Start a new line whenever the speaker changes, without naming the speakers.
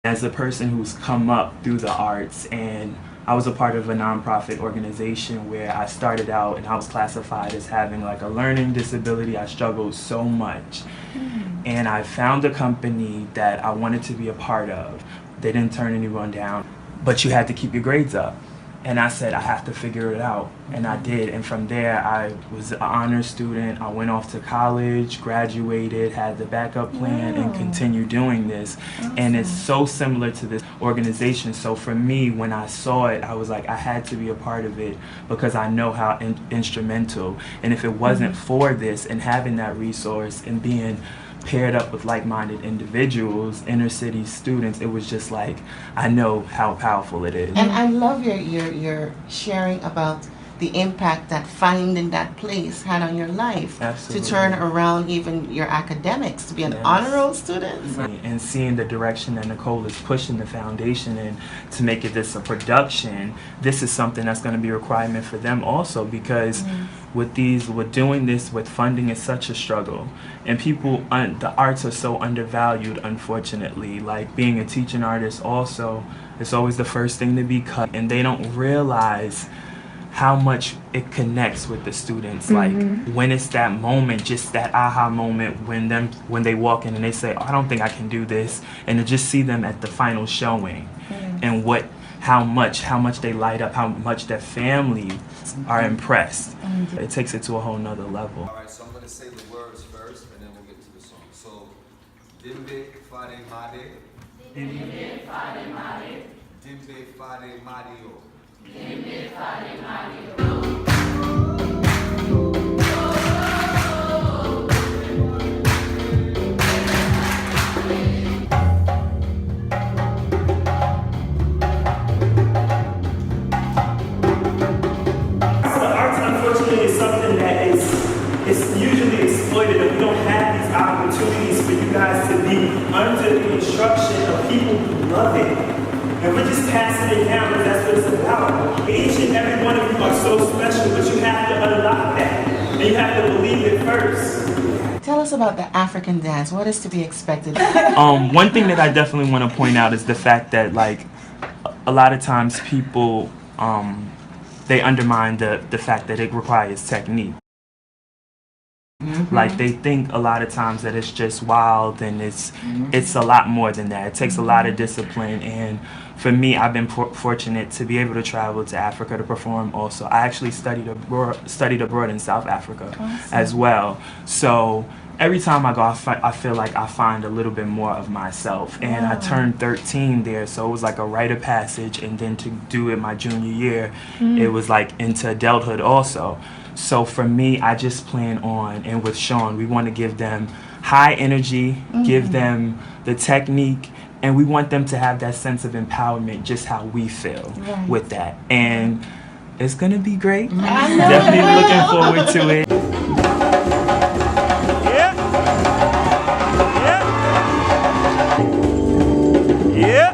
As a person who's come up through the arts, and I was a part of a nonprofit organization where I started out and I was classified as having like a learning disability. I struggled so much. And I found a company that I wanted to be a part of. They didn't turn anyone down, but you had to keep your grades up. And I said, I have to figure it out. And I did. And from there, I was an honor student. I went off to college, graduated, had the backup plan, and continued doing this. Awesome. And it's so similar to this organization. So for me, when I saw it, I was like, I had to be a part of it because I know how instrumental. And if it wasn't for this and having that resource and being paired up with like-minded individuals, inner city students, it was just like, I know how powerful it is.
And I love your sharing about the impact that finding that place had on your life.
Absolutely.
To turn around even your academics, to be an honor roll student.
And seeing the direction that Nicole is pushing the foundation in to make it this a production, this is something that's going to be a requirement for them also, because with doing this with funding is such a struggle, and people, the arts are so undervalued, unfortunately. Like being a teaching artist also, it's always the first thing to be cut, and they don't realize how much it connects with the students. Like when it's that moment, just that aha moment when they walk in and they say, oh, I don't think I can do this, and to just see them at the final showing and how much they light up, how much their family are impressed. It takes it to a whole nother level.
All right, so I'm gonna say the words first and then we'll get to the song. So, Dimbe Fade Made. Dimbe Fade Made. Dimbe Fade Madio. Dimbe Fade Madio.
It's usually exploited, and we don't have these opportunities for you guys to be under the instruction of people who love it. And we're just passing it down because that's what it's about. Each and every one of you are so special, but you have to unlock that. And you have to believe it first.
Tell us about the African dance. What is to be expected?
One thing that I definitely want to point out is the fact that, like, a lot of times people, they undermine the fact that it requires technique. Like they think a lot of times that it's just wild, and it's a lot more than that. It takes a lot of discipline, and for me, I've been fortunate to be able to travel to Africa to perform also. I actually studied abroad in South Africa as well. So every time I go, I feel like I find a little bit more of myself. And I turned 13 there, so it was like a rite of passage, and then to do it my junior year, it was like into adulthood also. So for me, I just plan on, and with Shaun, we want to give them high energy, give them the technique, and we want them to have that sense of empowerment, just how we feel with that. And it's going to be great. Definitely looking forward to it.
Yeah.